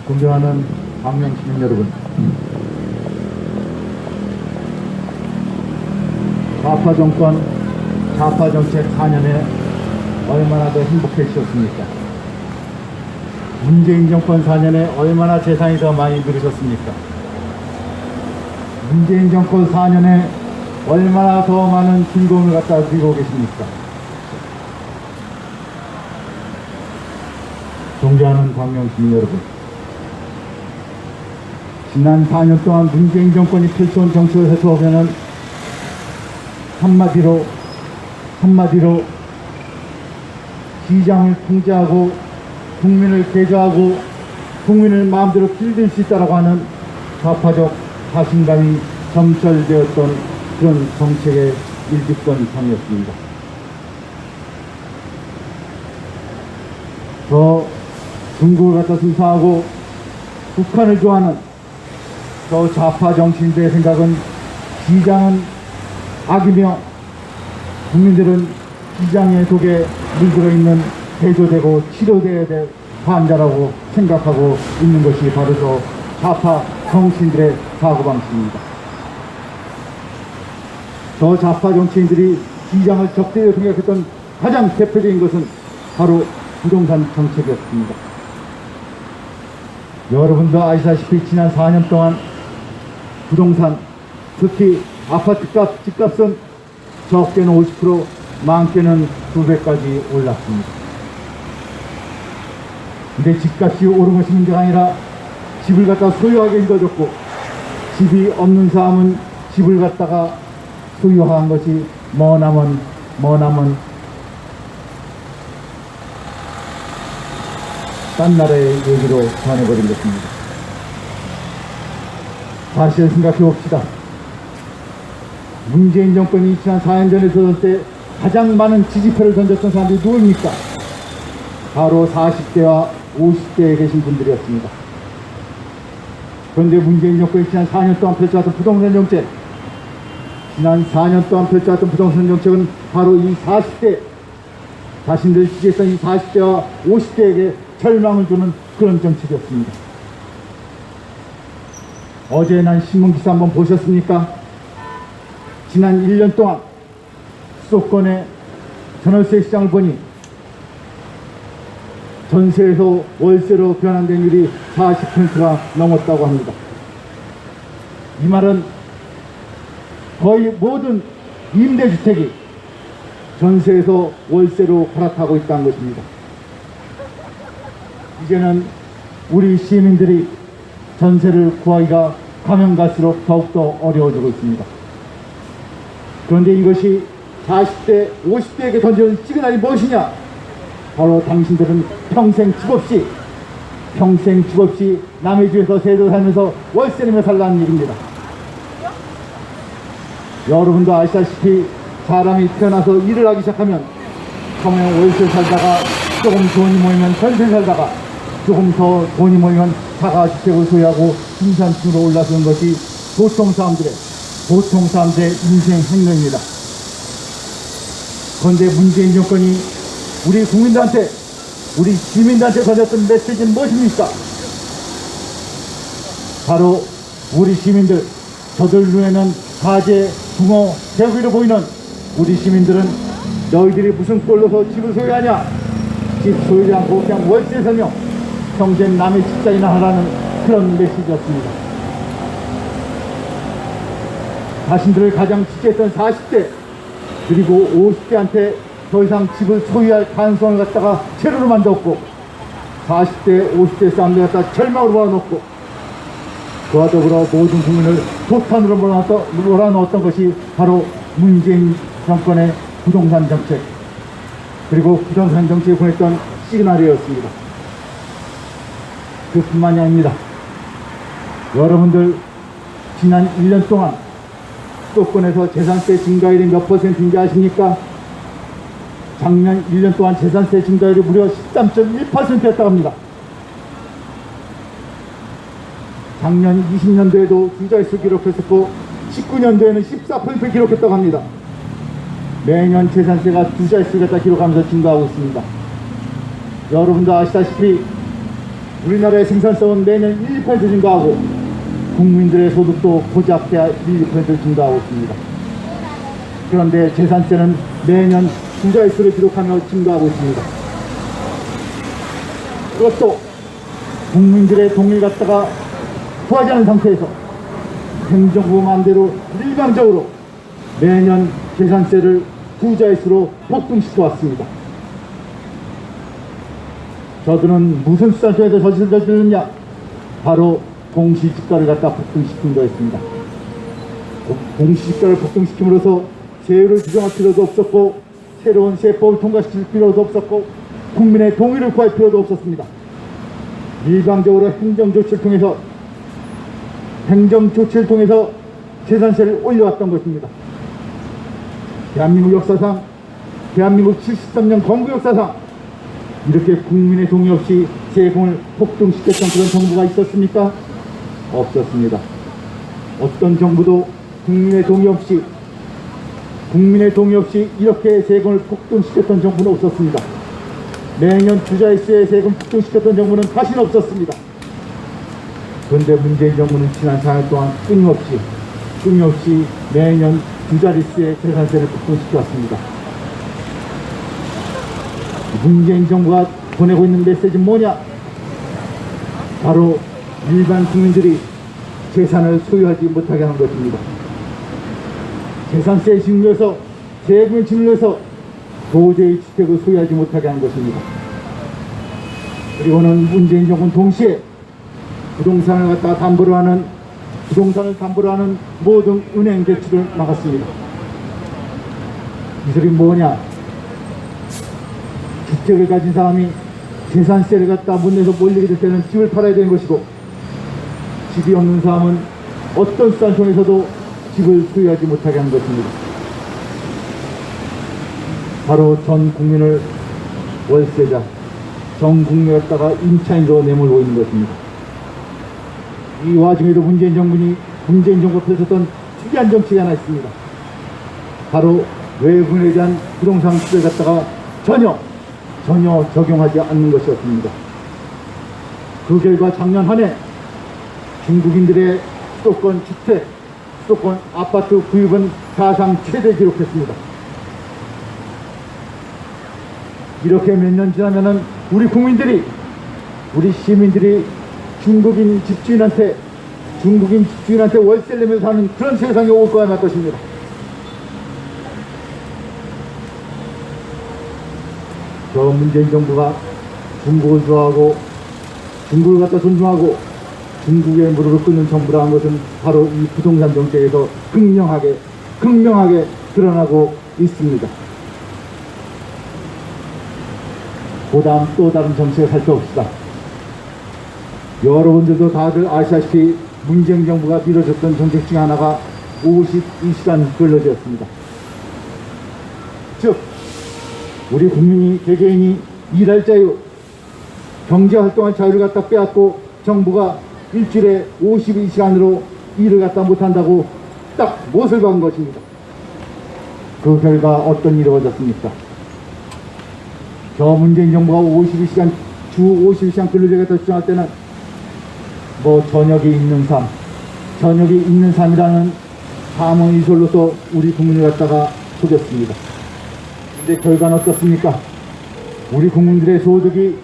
존경하는 광명 시민 여러분, 좌파 정권, 좌파 정책 4년에 얼마나 더 행복해지셨습니까? 문재인 정권 4년에 얼마나 재산이 더 많이 늘으셨습니까? 문재인 정권 4년에 얼마나 더 많은 즐거움을 갖다 누리고 계십니까? 존경하는 광명 시민 여러분, 지난 4년 동안 문재인 정권이 펼쳐온 정책을 살펴보면은 한마디로 시장을 통제하고 국민을 개조하고 국민을 마음대로 길들 수 있다고 하는 좌파적 자신감이 점철되었던 그런 정책의 일직선상이었습니다. 저 중국을 갖다 순사하고 북한을 좋아하는 저 좌파 정치인들의 생각은 시장은 악이며 국민들은 시장의 속에 물들어 있는 대조되고 치료되어야 될 환자라고 생각하고 있는 것이 바로 저 좌파 정치인들의 사고방식입니다. 저 좌파 정치인들이 시장을 적대로 생각했던 가장 대표적인 것은 바로 부동산 정책이었습니다. 여러분도 아시다시피 지난 4년 동안 부동산, 특히 아파트값, 집값은 적게는 50%, 많게는 2배까지 올랐습니다. 근데 집값이 오른 것이 문제가 아니라 집을 갖다 소유하게 힘들어졌고, 집이 없는 사람은 집을 갖다가 소유한 것이 머나먼 딴 나라의 얘기로 변해버린 것입니다. 사실 생각해 봅시다. 문재인 정권이 지난 4년 전에 들어설 때 가장 많은 지지표를 던졌던 사람들이 누구입니까? 바로 40대와 50대에 계신 분들이었습니다. 그런데 문재인 정권이 지난 4년 동안 펼쳐왔던 부동산 정책, 지난 4년 동안 펼쳐왔던 부동산 정책은 바로 이 40대, 자신들 지지했던 이 40대와 50대에게 절망을 주는 그런 정책이었습니다. 어제 난 신문기사 한번 보셨습니까? 지난 1년 동안 수도권의 전월세 시장을 보니 전세에서 월세로 변환된 율이 40%가 넘었다고 합니다. 이 말은 거의 모든 임대주택이 전세에서 월세로 갈아타고 있다는 것입니다. 이제는 우리 시민들이 전세를 구하기가 가면 갈수록 더욱더 어려워지고 있습니다. 그런데 이것이 40대, 50대에게 던져진 시그널이 무엇이냐? 바로 당신들은 평생 집 없이 남의 집에서 세도 살면서 월세 내며 살라는 얘기입니다. 여러분도 아시다시피 사람이 태어나서 일을 하기 시작하면 처음에 월세 살다가 조금 돈이 모이면 전세 살다가 조금 더 돈이 모이면 자가주택을 소유하고 중산층으로 올라서는 것이 보통 사람들의 인생 행로입니다. 그런데 문재인 정권이 우리 국민들한테, 우리 시민들한테 던졌던 메시지는 무엇입니까? 바로 우리 시민들, 저들 눈에는 가재, 붕어, 대구로 보이는 우리 시민들은 너희들이 무슨 꼴로서 집을 소유하냐? 집 소유하지 않고 그냥 월세 살며 평생 남의 집자리나 하라는 그런 메시지였습니다. 자신들을 가장 지지했던 40대 그리고 50대한테 더 이상 집을 소유할 가능성을 갖다가 제로로 만들었고 40대, 50대 사람들 갖다 절망으로 몰아넣고 그와 더불어 모든 국민을 도탄으로 몰아넣었던 것이 바로 문재인 정권의 부동산 정책 그리고 부동산 정책에 보냈던 시그널이었습니다. 그뿐만이 아닙니다. 여러분들 지난 1년 동안 수도권에서 재산세 증가율이 몇 %인지 아십니까? 작년 1년 동안 재산세 증가율이 무려 13.1%였다고 합니다. 작년 20년도에도 두 자릿수 기록했었고 19년도에는 14% 기록했다고 합니다. 매년 재산세가 두 자릿수를 갖다 기록하면서 증가하고 있습니다. 여러분도 아시다시피 우리나라의 생산성은 매년 1% 증가하고 국민들의 소득도 고작 1% 증가하고 있습니다. 그런데 재산세는 매년 두 자릿수를 기록하며 증가하고 있습니다. 그것도 국민들의 동의를 갖다가 구하지 않은 상태에서 행정부 마음대로 일방적으로 매년 재산세를 두 자릿수로 폭등시켜 왔습니다. 저들은 무슨 수단을 통해서 저짓을 저지르느냐? 바로 공시지가를 갖다 폭등시킨 거였습니다. 공시지가를 폭등시킴으로써 세율을 규정할 필요도 없었고 새로운 세법을 통과시킬 필요도 없었고 국민의 동의를 구할 필요도 없었습니다. 일방적으로 행정조치를 통해서 재산세를 올려왔던 것입니다. 대한민국 역사상, 대한민국 73년 건국 역사상 이렇게 국민의 동의 없이 세금을 폭등시켰던 그런 정부가 있었습니까? 없었습니다. 어떤 정부도 국민의 동의 없이 이렇게 세금을 폭등시켰던 정부는 없었습니다. 매년 두 자릿수의 세금 폭등시켰던 정부는 다시는 없었습니다. 그런데 문재인 정부는 지난 4년 동안 끊임없이 매년 두 자릿수의 재산세를 폭등시켜왔습니다. 문재인 정부가 보내고 있는 메시지는 뭐냐? 바로 일반 국민들이 재산을 소유하지 못하게 하는 것입니다. 재산세에 짓눌려서 세금을 짓눌려서 도저히 주택을 소유하지 못하게 하는 것입니다. 그리고는 문재인 정부는 동시에 부동산을 담보로 하는 모든 은행 대출을 막았습니다. 이 소리 뭐냐? 주택을 가진 사람이 재산세를 갖다 못 내서 몰리게 될 때는 집을 팔아야 되는 것이고, 집이 없는 사람은 어떤 수단을 통해서도 집을 소유하지 못하게 하는 것입니다. 바로 전 국민을 월세자, 전 국민을 갖다가 임차인으로 내몰고 있는 것입니다. 이 와중에도 문재인 정부가 펼쳤던 특이한 정책이 하나 있습니다. 바로 외국인에 대한 부동산 규제를 갖다가 전혀 적용하지 않는 것이었습니다. 그 결과 작년 한 해 중국인들의 수도권 주택, 수도권 아파트 구입은 사상 최대 기록했습니다. 이렇게 몇 년 지나면은 우리 시민들이 중국인 집주인한테 월세를 내면서 사는 그런 세상이 올 거야 말 것입니다. 저 문재인 정부가 중국을 좋아하고 중국을 갖다 존중하고 중국의 무릎을 꿇는 정부라는 것은 바로 이 부동산 정책에서 극명하게 드러나고 있습니다. 그다음 또 다른 정책을 살펴봅시다. 여러분들도 다들 아시다시피 문재인 정부가 밀어줬던 정책 중 하나가 52시간 근로제였습니다. 즉 우리 국민이 개개인이 일할 자유, 경제활동할 자유를 갖다 빼앗고 정부가 일주일에 52시간으로 일을 갖다 못한다고 딱 못을 박은 것입니다. 그 결과 어떤 일이 벌어졌습니까? 저 문재인 정부가 주 52시간 근로제를 갖다 주장할 때는 저녁이 있는 삶이라는 사문이설로서 우리 국민을 갖다가 속였습니다. 근데 결과는 어떻습니까? 우리 국민들의 소득이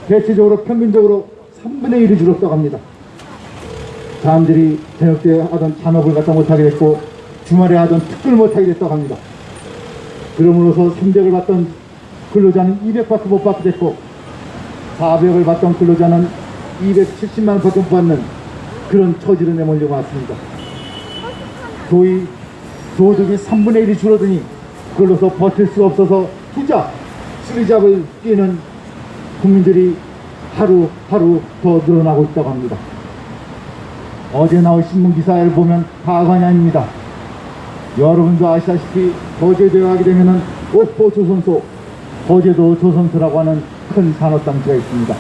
대체적으로 평균적으로 3분의 1이 줄었다고 합니다. 사람들이 저녁 때 하던 잔업을 갖다 못하게 됐고 주말에 하던 특근을 못하게 됐다고 합니다. 그러므로서 300을 받던 근로자는 200밖에 못 받게 됐고 400을 받던 근로자는 270만 원밖에 못 받는 그런 처지로 내몰려고 왔습니다. 소위 소득이 3분의 1이 줄어드니 그걸로서 버틸 수가 없어서 쓰리잡을 뛰는 국민들이 하루 더 늘어나고 있다고 합니다. 어제 나온 신문기사를 보면 가관이 아닙니다. 여러분도 아시다시피 거제도에 가게 되면은 옥포조선소, 거제도 조선소라고 하는 큰 산업단지가 있습니다.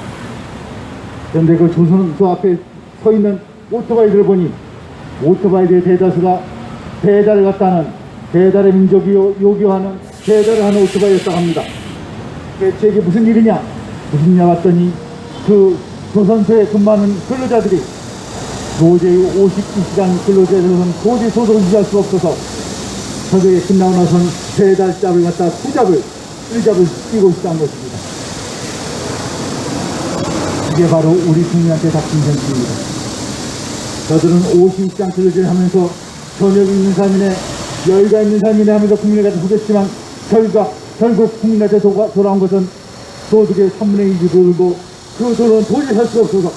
그런데 그 조선소 앞에 서 있는 오토바이들을 보니 오토바이들의 대다수가 배달을 갖다는 배달의 민족이 요구하는 배달을 하는 오토바이였다고 합니다. 대체 이게 무슨 일이냐 봤더니 그 조선소에 근무하는 근로자들이 도저히 52시간 근로제로는 도저히 소득을 유지할 수 없어서 저녁에 끝나고 나선 3달짜리를 갖다 2잡을 1잡을 뛰고 있다는 것입니다. 이게 바로 우리 국민한테 닥친 현실입니다. 저들은 52시간 근로제를 하면서 저녁이 있는 삶이네, 여유가 있는 삶이네 하면서 국민에게 보겠지만 결국 국민한테 돌아온 것은 소득의 3분의 2를 돌고 그 돈은 도저히 살 수가 없어서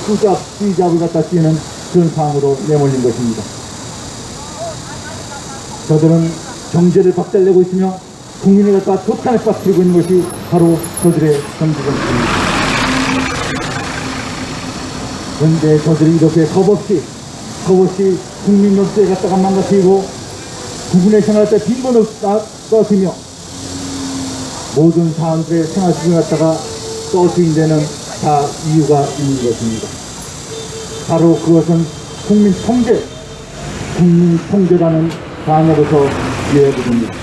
뚜잡을 갖다 뛰는 그런 상황으로 내몰린 것입니다. 저들은 경제를 박살내고 있으며 국민을 갖다 도탄에 빠뜨리고 있는 것이 바로 저들의 정치정책입니다. 그런데 저들이 이렇게 겁없이 국민 역사에 갖다가 망가뜨리고 국민의 생활할 때 빈곤을 떠들며 모든 사람들의 생활 수준을 갖다가 떠들인 데는 다 이유가 있는 것입니다. 바로 그것은 국민 통제라는 단어로서 이해가 됩니다.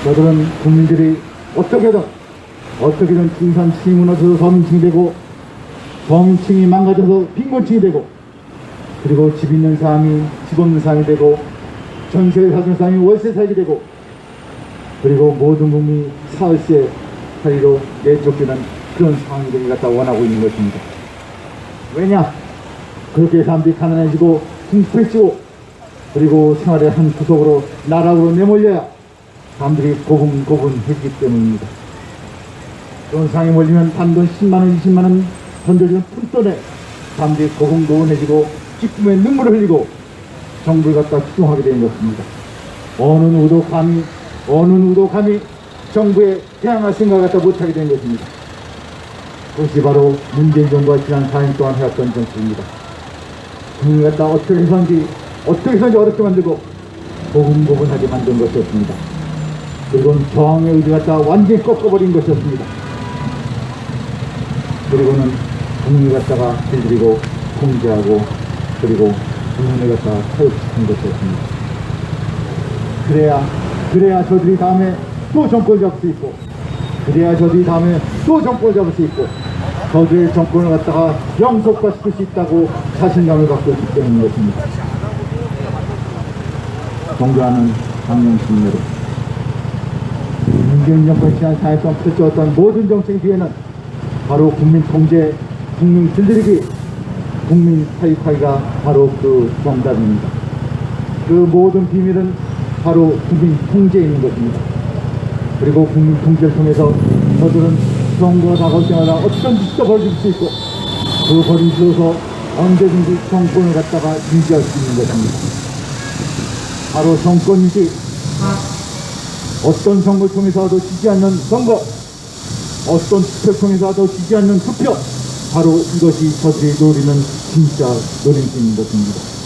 저들은 국민들이 어떻게든 중산층이 무너져서 서민층이 되고 서민층이 망가져서 빈곤층이 되고 그리고 집 있는 사람이 집 없는 사람이 되고 전세에 사는 사람이 월세 살게 되고 그리고 모든 국민이 사흘세 살이로 내쫓기는 그런 상황들을 갖다 원하고 있는 것입니다. 왜냐? 그렇게 사람들이 가난해지고 궁핍해지고 그리고 생활의 한 구석으로 나락으로 내몰려야 사람들이 고분고분해지기 때문입니다. 그런 상황에 몰리면 단돈 10만원, 20만원 던져주는 푼돈에 사람들이 고분고분해지고 기쁨에 눈물을 흘리고 정부를 갖다 추종하게 되는 것입니다. 어느 누구도 감히 정부에 대항할 생각을 갖다 못하게 된 것입니다. 그것이 바로 문재인 정부가 지난 4년 동안 해왔던 정책입니다. 국민을 갖다 어떻게 해서인지 어렵게 만들고 고분고분하게 만든 것이었습니다. 그리고는 저항의 의지를 갖다 완전히 꺾어버린 것이었습니다. 그리고는 국민을 갖다가 길들이고 통제하고 그리고 국민을 갖다가 타협시킨 것이었습니다. 그래야 저들이 다음에 또 정권을 잡을 수 있고 저들의 정권을 갖다가 영속화시킬 수 있다고 자신감을 갖고 있기 때문인 것입니다. 존경하는 당연시민 여러분, 문재인 정권 지난 4년 동안 펼쳐왔던 모든 정책 뒤에는 바로 국민 통제, 국민 길들이기, 국민 타입하기가 바로 그 정답입니다. 그 모든 비밀은 바로 국민 통제에 있는 것입니다. 그리고 국민 통제를 통해서 저들은 선거가 다가올 때마다 어떤 짓도 벌일 수 있고 그 벌이지어서 언제든지 정권을 갖다가 유지할 수 있는 것입니다. 바로 정권이지 어떤 선거를 통해서도 지지 않는 선거, 어떤 투표를 통해서도 지지 않는 투표, 바로 이것이 저들이 노리는 진짜 노림수인 것입니다.